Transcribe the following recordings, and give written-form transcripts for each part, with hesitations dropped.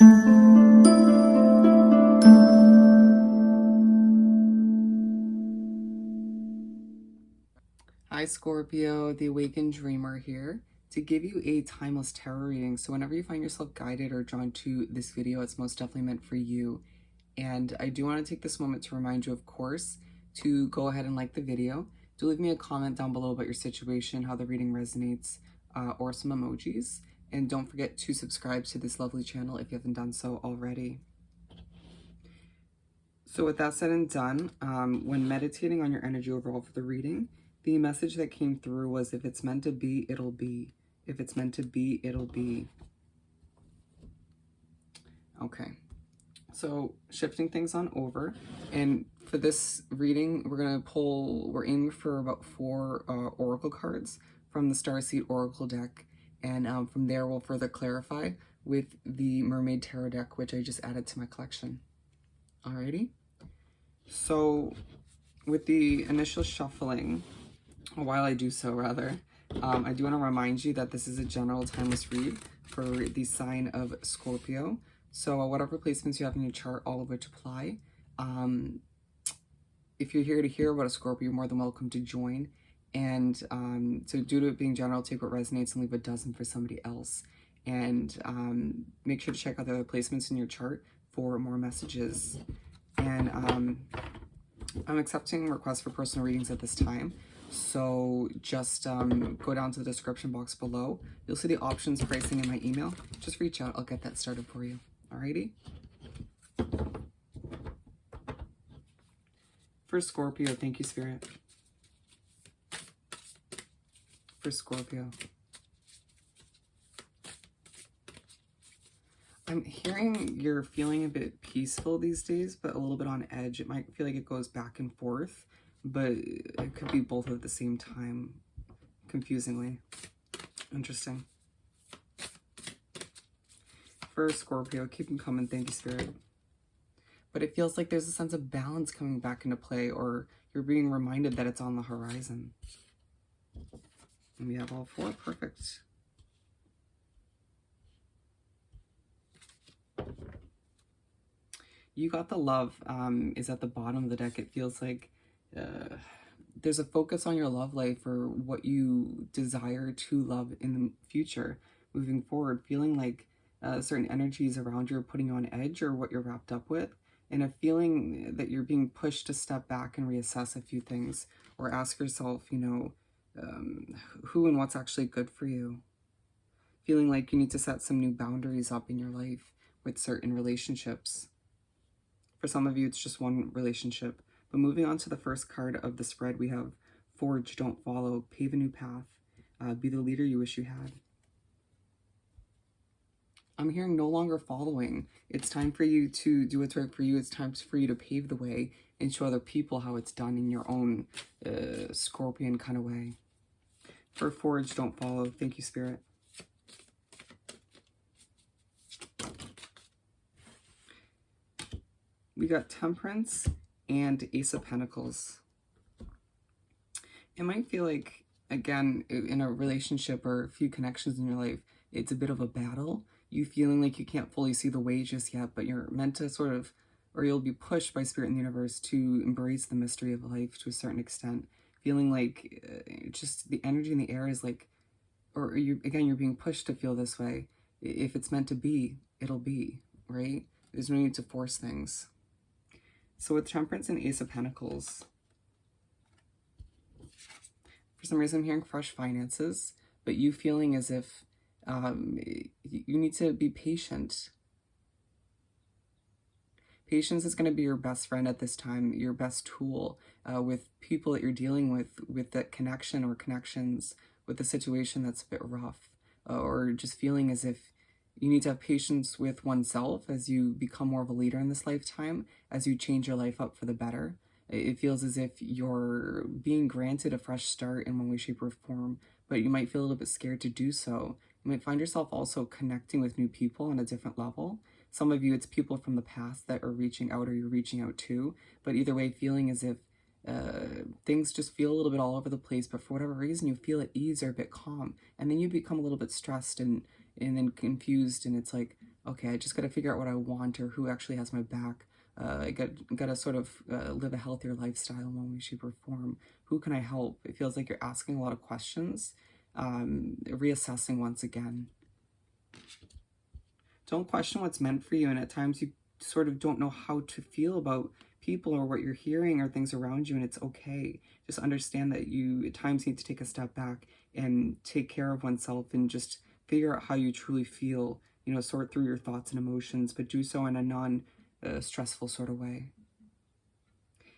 Hi Scorpio, the Awakened Dreamer here to give you a timeless tarot reading. So whenever you find yourself guided or drawn to this video, it's most definitely meant for you. And I do want to take this moment to remind you, of course, to go ahead and like the video. Do leave me a comment down below about your situation, how the reading resonates, or some emojis. And don't forget to subscribe to this lovely channel if you haven't done so already. So with that said and done, when meditating on your energy overall for the reading, the message that came through was, if it's meant to be, it'll be. If it's meant to be, it'll be. Okay. So shifting things on over, and for this reading, we're aiming for about 4 oracle cards from the Starseed Oracle deck, and from there we'll further clarify with the Mermaid Tarot deck, which I just added to my collection. Alrighty. So with the initial shuffling, while I do so rather, I do want to remind you that this is a general timeless read for the sign of Scorpio. So whatever placements you have in your chart, all of which apply. If you're here to hear about a Scorpio, you're more than welcome to join. And so due to it being general, take what resonates and leave a dozen for somebody else. And make sure to check out the other placements in your chart for more messages. And I'm accepting requests for personal readings at this time. So just go down to the description box below. You'll see the options, pricing, and my email. Just reach out. I'll get that started for you. Alrighty? For Scorpio, thank you, Spirit. For Scorpio. I'm hearing you're feeling a bit peaceful these days, but a little bit on edge. It might feel like it goes back and forth, but it could be both at the same time, confusingly. Interesting. For Scorpio, keep them coming. Thank you, Spirit. But it feels like there's a sense of balance coming back into play, or you're being reminded that it's on the horizon. And we have all 4. Perfect. You got the love is at the bottom of the deck. It feels like there's a focus on your love life, or what you desire to love in the future, moving forward, feeling like certain energies around you are putting you on edge, or what you're wrapped up with, and a feeling that you're being pushed to step back and reassess a few things, or ask yourself, you know, who and what's actually good for you. Feeling like you need to set some new boundaries up in your life with certain relationships. For some of you, it's just one relationship. But moving on to the first card of the spread, we have Forge, Don't Follow, Pave a New Path, Be the Leader You Wish You Had. I'm hearing no longer following. It's time for you to do what's right for you. It's time for you to pave the way and show other people how it's done in your own Scorpion kind of way. For Forge, Don't Follow, thank you, Spirit. We got Temperance and Ace of Pentacles. It might feel like, again, in a relationship or a few connections in your life, it's a bit of a battle. You feeling like you can't fully see the way just yet, but you're meant to sort of, or you'll be pushed by Spirit in the universe to embrace the mystery of life to a certain extent. Feeling like just the energy in the air is like, or you're being pushed to feel this way. If it's meant to be, it'll be, right? There's no need to force things. So with Temperance and Ace of Pentacles, for some reason I'm hearing fresh finances, but you feeling as if you need to be patient. Patience is going to be your best friend at this time, your best tool with people that you're dealing with that connection or connections, with a situation that's a bit rough, or just feeling as if you need to have patience with oneself as you become more of a leader in this lifetime, as you change your life up for the better. It feels as if you're being granted a fresh start in one way, shape, or form, but you might feel a little bit scared to do so. You might find yourself also connecting with new people on a different level. Some of you, it's people from the past that are reaching out, or you're reaching out to, but either way, feeling as if things just feel a little bit all over the place, but for whatever reason, you feel at ease or a bit calm, and then you become a little bit stressed and then confused, and it's like, okay, I just got to figure out what I want or who actually has my back. I got to sort of live a healthier lifestyle in one way, shape, or form. Who can I help? It feels like you're asking a lot of questions, reassessing once again. Don't question what's meant for you, and at times you sort of don't know how to feel about people or what you're hearing or things around you, and it's okay. Just understand that you at times need to take a step back and take care of oneself and just figure out how you truly feel, you know, sort through your thoughts and emotions, but do so in a non stressful sort of way.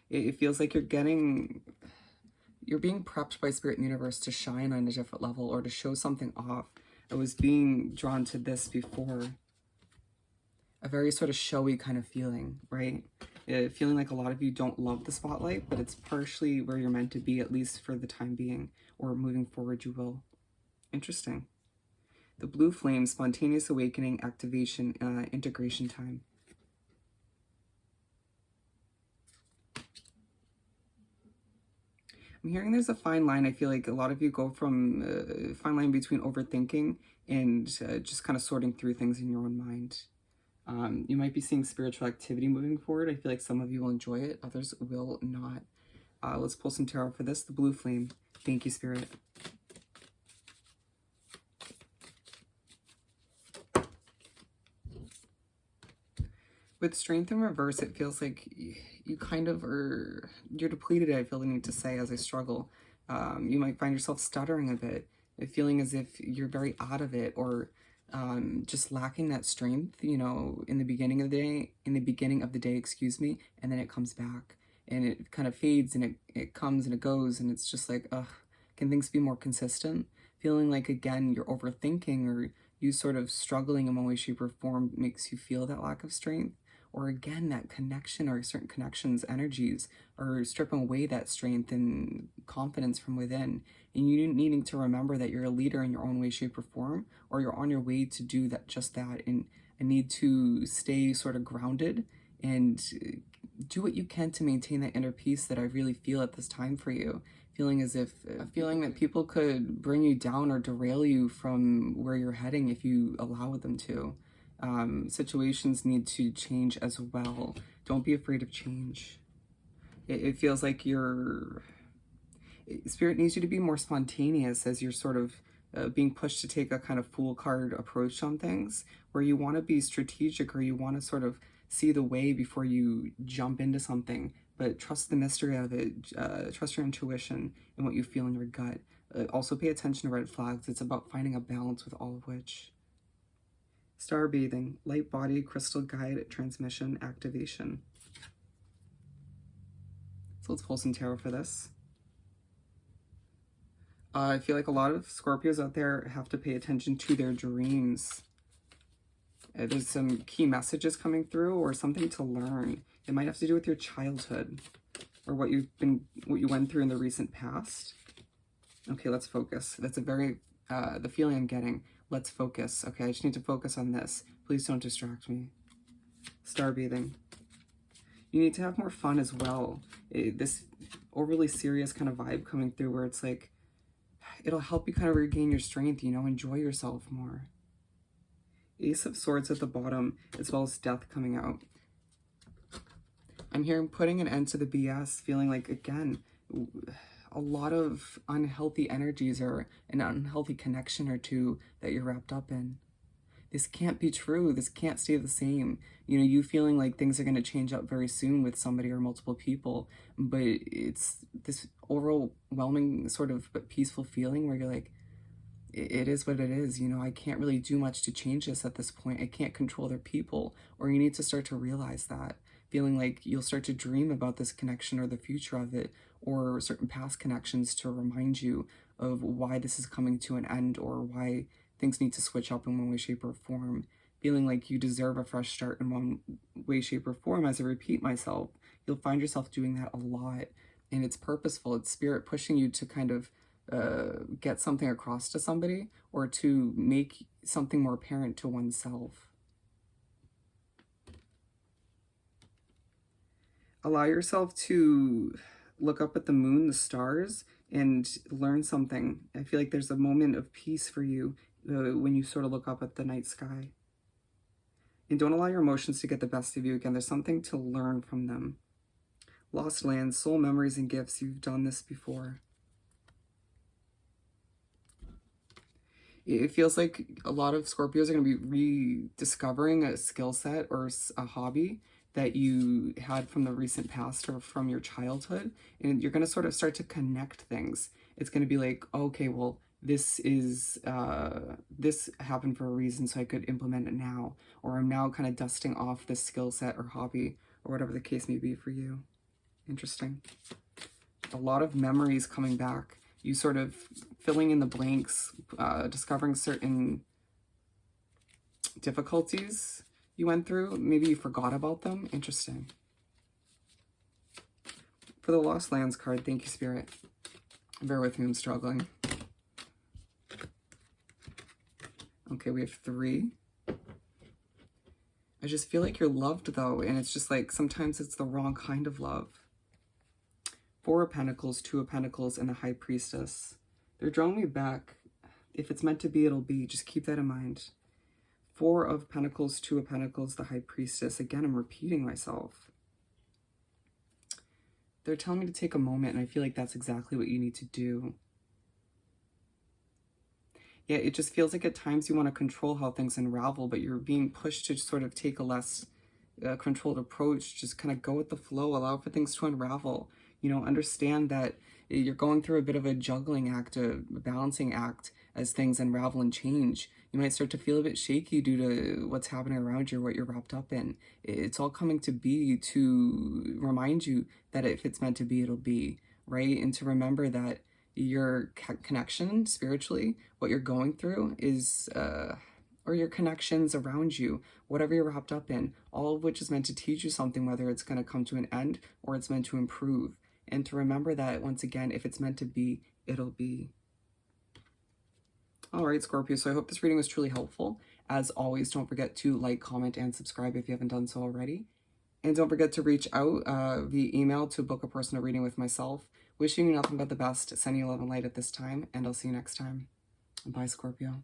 It feels like you're being prepped by spirit and universe to shine on a different level or to show something off. I was being drawn to this before, a very sort of showy kind of feeling, right? Feeling like a lot of you don't love the spotlight, but it's partially where you're meant to be, at least for the time being, or moving forward you will. Interesting. The blue flame, spontaneous awakening, activation, integration time. I'm hearing there's a fine line. I feel like a lot of you go from fine line between overthinking and just kind of sorting through things in your own mind. You might be seeing spiritual activity moving forward. I feel like some of you will enjoy it, others will not. Let's pull some tarot for this. The blue flame. Thank you, Spirit. With strength in reverse, it feels like you kind of you're depleted, I feel the need to say, as I struggle. You might find yourself stuttering a bit, feeling as if you're very out of it, or just lacking that strength, you know, in the beginning of the day, excuse me, and then it comes back and it kind of fades and it comes and it goes, and it's just like, ugh, can things be more consistent? Feeling like, again, you're overthinking, or you sort of struggling in one way, shape, or form makes you feel that lack of strength. Or again, that connection or certain connections, energies, are stripping away that strength and confidence from within. And you needing to remember that you're a leader in your own way, shape, or form, or you're on your way to do that, just that. And I need to stay sort of grounded and do what you can to maintain that inner peace that I really feel at this time for you. Feeling as if, feeling that people could bring you down or derail you from where you're heading if you allow them to. Situations need to change as well. Don't be afraid of change. It feels like spirit needs you to be more spontaneous as you're sort of being pushed to take a kind of fool card approach on things, where you want to be strategic, or you want to sort of see the way before you jump into something, but trust the mystery of it, trust your intuition and what you feel in your gut. Also pay attention to red flags. It's about finding a balance with all of which. Star bathing, light body, crystal guide, transmission, activation. So let's pull some tarot for this. I feel like a lot of Scorpios out there have to pay attention to their dreams. There's some key messages coming through, or something to learn. It might have to do with your childhood, or what you went through in the recent past. Okay, let's focus. That's a very the feeling I'm getting. Let's focus. Okay, I just need to focus on this. Please don't distract me. Star bathing. You need to have more fun as well. This overly serious kind of vibe coming through, where it's like, it'll help you kind of regain your strength, you know, enjoy yourself more. Ace of Swords at the bottom, as well as death coming out. I'm hearing putting an end to the BS, feeling like, again, a lot of unhealthy energies or an unhealthy connection or two that you're wrapped up in. This can't be true. This can't stay the same. You know, you feeling like things are going to change up very soon with somebody or multiple people, but it's this overwhelming sort of but peaceful feeling where you're like, it is what it is. You know, I can't really do much to change this at this point. I can't control other people. Or you need to start to realize that. Feeling like you'll start to dream about this connection or the future of it, or certain past connections to remind you of why this is coming to an end, or why things need to switch up in one way, shape, or form. Feeling like you deserve a fresh start in one way, shape, or form. As I repeat myself, you'll find yourself doing that a lot. And it's purposeful. It's spirit pushing you to kind of get something across to somebody, or to make something more apparent to oneself. Allow yourself to look up at the moon, the stars, and learn something. I feel like there's a moment of peace for you when you sort of look up at the night sky. And don't allow your emotions to get the best of you. Again, there's something to learn from them. Lost lands, soul memories, and gifts. You've done this before. It feels like a lot of Scorpios are going to be rediscovering a skill set or a hobby that you had from the recent past or from your childhood. And you're going to sort of start to connect things. It's going to be like, okay, well, this happened for a reason, so I could implement it now. Or I'm now kind of dusting off this skill set or hobby, or whatever the case may be for you. Interesting. A lot of memories coming back. You sort of filling in the blanks, discovering certain difficulties you went through. Maybe you forgot about them. Interesting. For the Lost Lands card, thank you, Spirit. Bear with me, I'm struggling. Okay, we have 3. I just feel like you're loved, though, and it's just like sometimes it's the wrong kind of love. 4 of Pentacles, 2 of Pentacles, and the High Priestess. They're drawing me back. If it's meant to be, it'll be. Just keep that in mind. 4 of Pentacles, 2 of Pentacles, the High Priestess. Again, I'm repeating myself. They're telling me to take a moment, and I feel like that's exactly what you need to do. Yeah, it just feels like at times you want to control how things unravel, but you're being pushed to sort of take a less controlled approach. Just kind of go with the flow, allow for things to unravel. You know, understand that you're going through a bit of a juggling act, a balancing act as things unravel and change. You might start to feel a bit shaky due to what's happening around you or what you're wrapped up in. It's all coming to be to remind you that if it's meant to be, it'll be, right? And to remember that your connection spiritually, what you're going through is, or your connections around you, whatever you're wrapped up in, all of which is meant to teach you something, whether it's going to come to an end or it's meant to improve. And to remember that, once again, if it's meant to be, it'll be. All right, Scorpio, so I hope this reading was truly helpful. As always, don't forget to like, comment, and subscribe if you haven't done so already. And don't forget to reach out via email to book a personal reading with myself. Wishing you nothing but the best, sending you love and light at this time, and I'll see you next time. Bye, Scorpio.